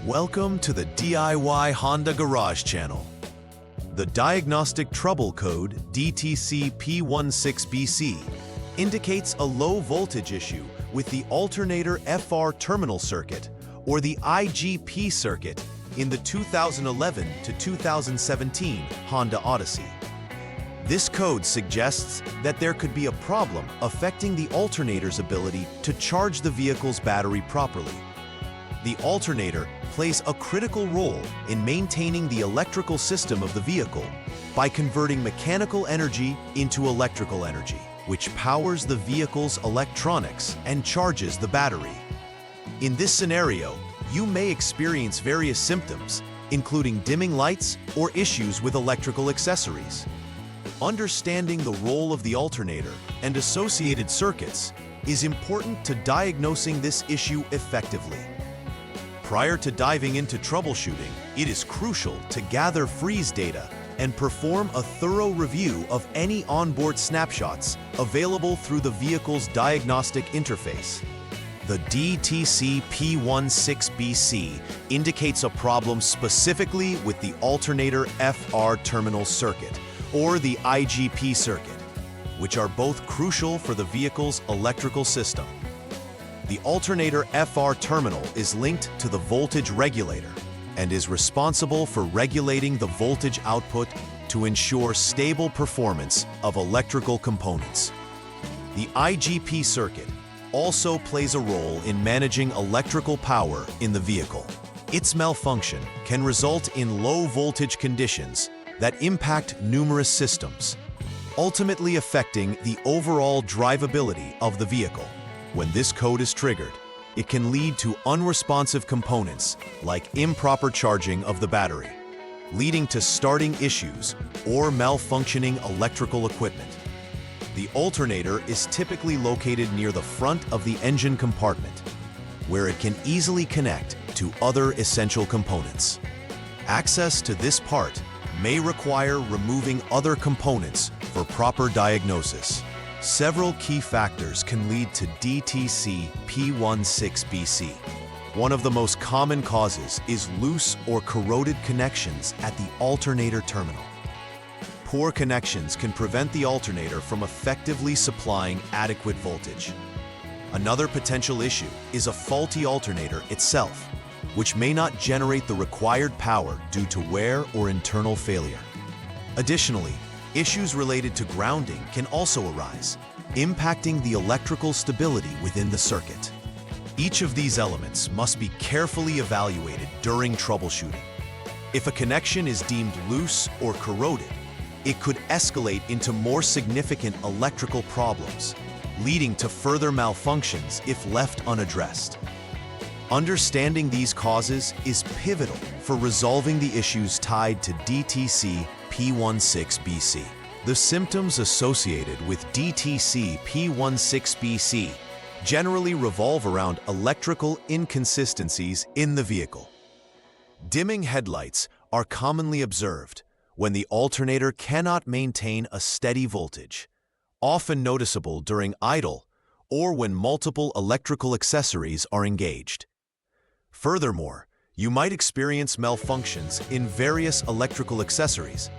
Welcome to the DIY Honda Garage channel. The diagnostic trouble code DTC P16BC indicates a low voltage issue with the alternator FR terminal circuit or the IGP circuit in the 2011 to 2017 Honda Odyssey. This code suggests that there could be a problem affecting the alternator's ability to charge the vehicle's battery properly. The alternator plays a critical role in maintaining the electrical system of the vehicle by converting mechanical energy into electrical energy, which powers the vehicle's electronics and charges the battery. In this scenario, you may experience various symptoms, including dimming lights or issues with electrical accessories. Understanding the role of the alternator and associated circuits is important to diagnosing this issue effectively. Prior to diving into troubleshooting, it is crucial to gather freeze data and perform a thorough review of any onboard snapshots available through the vehicle's diagnostic interface. The DTC P16BC indicates a problem specifically with the alternator FR terminal circuit, or the IGP circuit, which are both crucial for the vehicle's electrical system. The alternator FR terminal is linked to the voltage regulator and is responsible for regulating the voltage output to ensure stable performance of electrical components. The IGP circuit also plays a role in managing electrical power in the vehicle. Its malfunction can result in low voltage conditions that impact numerous systems, ultimately affecting the overall drivability of the vehicle. When this code is triggered, it can lead to unresponsive components like improper charging of the battery, leading to starting issues or malfunctioning electrical equipment. The alternator is typically located near the front of the engine compartment, where it can easily connect to other essential components. Access to this part may require removing other components for proper diagnosis. Several key factors can lead to DTC P16BC. One of the most common causes is loose or corroded connections at the alternator terminal. Poor connections can prevent the alternator from effectively supplying adequate voltage. Another potential issue is a faulty alternator itself, which may not generate the required power due to wear or internal failure. Additionally, issues related to grounding can also arise, impacting the electrical stability within the circuit. Each of these elements must be carefully evaluated during troubleshooting. If a connection is deemed loose or corroded, it could escalate into more significant electrical problems, leading to further malfunctions if left unaddressed. Understanding these causes is pivotal for resolving the issues tied to DTC P16BC. The symptoms associated with DTC P16BC generally revolve around electrical inconsistencies in the vehicle. Dimming headlights are commonly observed when the alternator cannot maintain a steady voltage, often noticeable during idle or when multiple electrical accessories are engaged. Furthermore, you might experience malfunctions in various electrical accessories,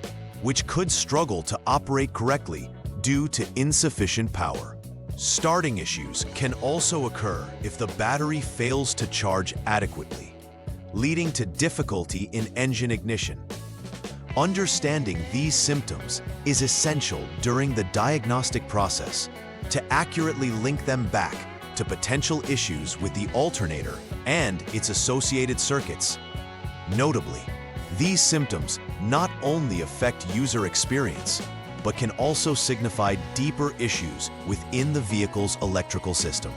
which could struggle to operate correctly due to insufficient power. Starting issues can also occur if the battery fails to charge adequately, leading to difficulty in engine ignition. Understanding these symptoms is essential during the diagnostic process to accurately link them back to potential issues with the alternator and its associated circuits. Notably, these symptoms not only affect user experience, but can also signify deeper issues within the vehicle's electrical system.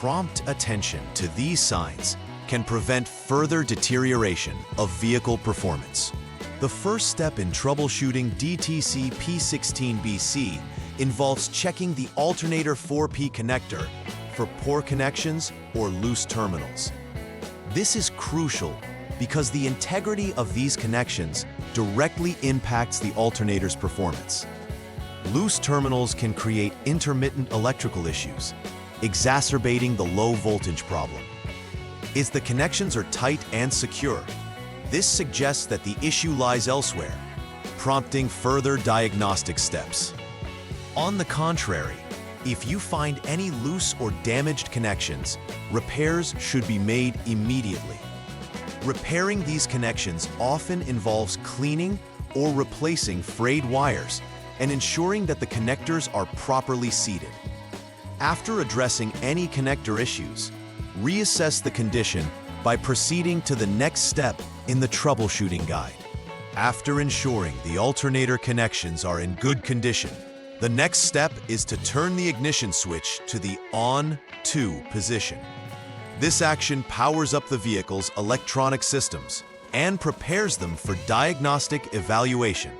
Prompt attention to these signs can prevent further deterioration of vehicle performance. The first step in troubleshooting DTC P16BC involves checking the alternator 4P connector for poor connections or loose terminals. This is crucial because the integrity of these connections directly impacts the alternator's performance. Loose terminals can create intermittent electrical issues, exacerbating the low voltage problem. is the connections are tight and secure. This suggests that the issue lies elsewhere, prompting further diagnostic steps. On the contrary, if you find any loose or damaged connections, repairs should be made immediately. Repairing these connections often involves cleaning or replacing frayed wires and ensuring that the connectors are properly seated. After addressing any connector issues, reassess the condition by proceeding to the next step in the troubleshooting guide. After ensuring the alternator connections are in good condition, the next step is to turn the ignition switch to the on-to position. This action powers up the vehicle's electronic systems and prepares them for diagnostic evaluation.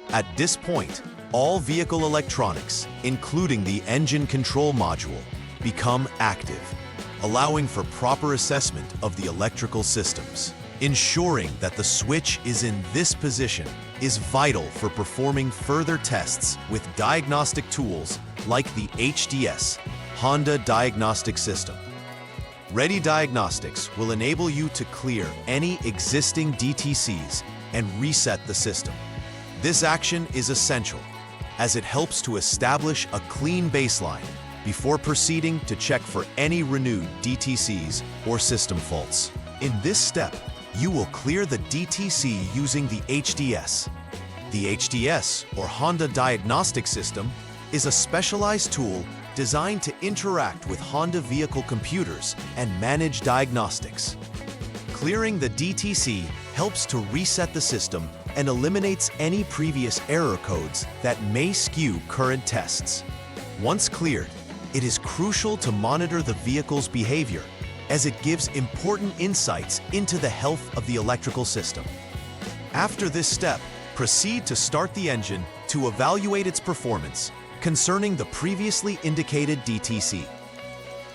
At this point, all vehicle electronics, including the engine control module, become active, allowing for proper assessment of the electrical systems. Ensuring that the switch is in this position is vital for performing further tests with diagnostic tools like the HDS, Honda Diagnostics System. Ready Diagnostics will enable you to clear any existing DTCs and reset the system. This action is essential, as it helps to establish a clean baseline before proceeding to check for any renewed DTCs or system faults. In this step, you will clear the DTC using the HDS. The HDS, or Honda Diagnostic System, is a specialized tool designed to interact with Honda vehicle computers and manage diagnostics. Clearing the DTC helps to reset the system and eliminates any previous error codes that may skew current tests. Once cleared, it is crucial to monitor the vehicle's behavior, as it gives important insights into the health of the electrical system. After this step, proceed to start the engine to evaluate its performance concerning the previously indicated DTC.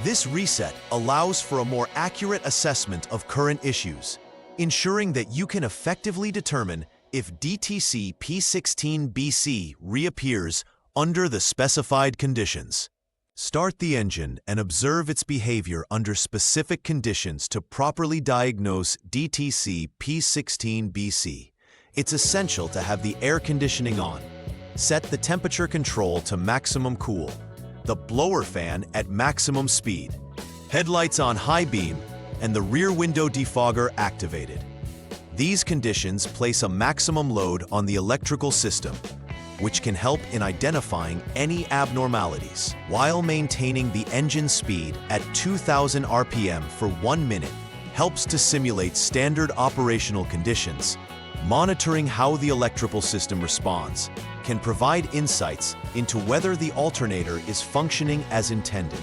This reset allows for a more accurate assessment of current issues, ensuring that you can effectively determine if DTC P16BC reappears under the specified conditions. Start the engine and observe its behavior under specific conditions to properly diagnose DTC P16BC. It's essential to have the air conditioning on. Set the temperature control to maximum cool, the blower fan at maximum speed, headlights on high beam, and the rear window defogger activated. These conditions place a maximum load on the electrical system, which can help in identifying any abnormalities, while maintaining the engine speed at 2,000 RPM for 1 minute helps to simulate standard operational conditions. Monitoring how the electrical system responds can provide insights into whether the alternator is functioning as intended.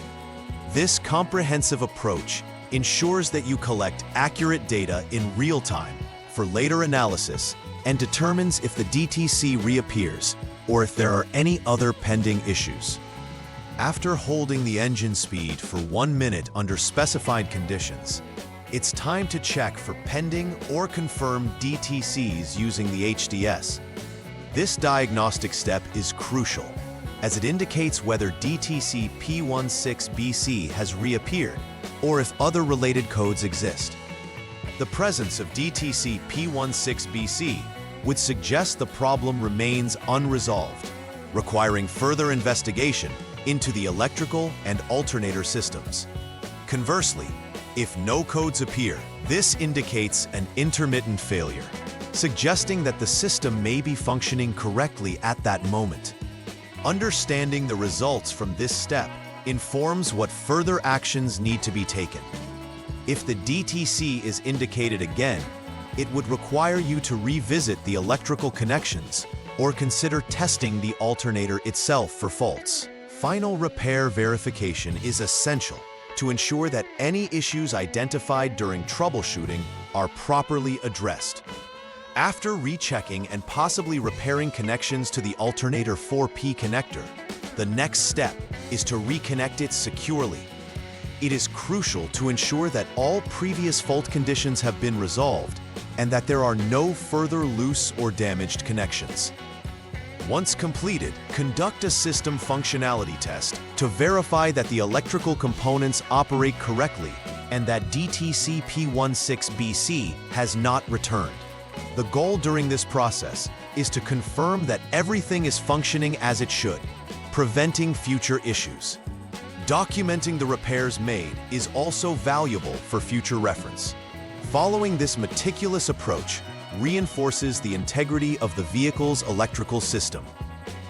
This comprehensive approach ensures that you collect accurate data in real time for later analysis and determines if the DTC reappears or if there are any other pending issues. After holding the engine speed for 1 minute under specified conditions, it's time to check for pending or confirmed DTCs using the HDS. This diagnostic step is crucial, as it indicates whether DTC P16BC has reappeared or if other related codes exist. The presence of DTC P16BC would suggest the problem remains unresolved, requiring further investigation into the electrical and alternator systems. Conversely, if no codes appear, this indicates an intermittent failure, suggesting that the system may be functioning correctly at that moment. Understanding the results from this step informs what further actions need to be taken. If the DTC is indicated again, it would require you to revisit the electrical connections or consider testing the alternator itself for faults. Final repair verification is essential to ensure that any issues identified during troubleshooting are properly addressed. After rechecking and possibly repairing connections to the alternator 4P connector, the next step is to reconnect it securely. It is crucial to ensure that all previous fault conditions have been resolved and that there are no further loose or damaged connections. Once completed, conduct a system functionality test to verify that the electrical components operate correctly and that DTC P16BC has not returned. The goal during this process is to confirm that everything is functioning as it should, preventing future issues. Documenting the repairs made is also valuable for future reference. Following this meticulous approach reinforces the integrity of the vehicle's electrical system.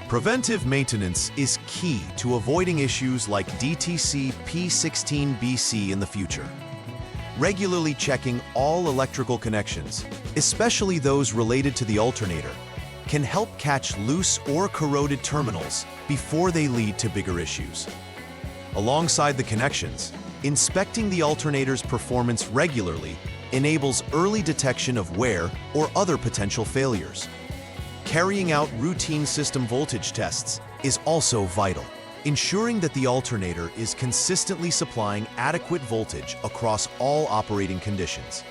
Preventive maintenance is key to avoiding issues like DTC P16BC in the future. Regularly checking all electrical connections, especially those related to the alternator, can help catch loose or corroded terminals before they lead to bigger issues. Alongside the connections, inspecting the alternator's performance regularly enables early detection of wear or other potential failures. Carrying out routine system voltage tests is also vital, ensuring that the alternator is consistently supplying adequate voltage across all operating conditions.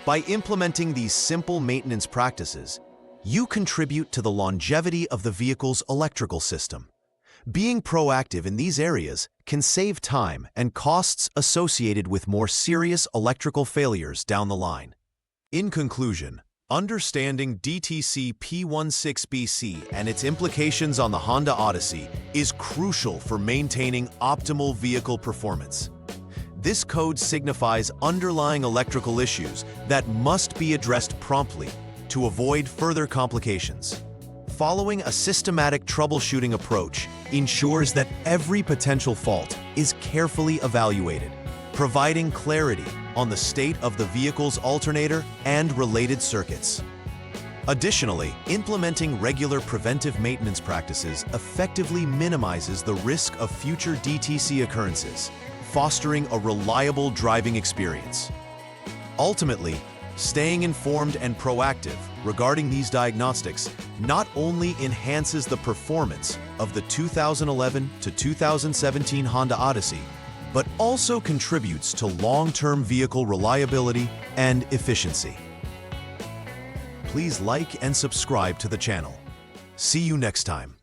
By implementing these simple maintenance practices, you contribute to the longevity of the vehicle's electrical system. Being proactive in these areas can save time and costs associated with more serious electrical failures down the line. In conclusion, understanding DTC P16BC and its implications on the Honda Odyssey is crucial for maintaining optimal vehicle performance. This code signifies underlying electrical issues that must be addressed promptly to avoid further complications. Following a systematic troubleshooting approach ensures that every potential fault is carefully evaluated, providing clarity on the state of the vehicle's alternator and related circuits. Additionally, implementing regular preventive maintenance practices effectively minimizes the risk of future DTC occurrences, fostering a reliable driving experience. Ultimately, staying informed and proactive regarding these diagnostics not only enhances the performance of the 2011 to 2017 Honda Odyssey, but also contributes to long-term vehicle reliability and efficiency. Please like and subscribe to the channel. See you next time.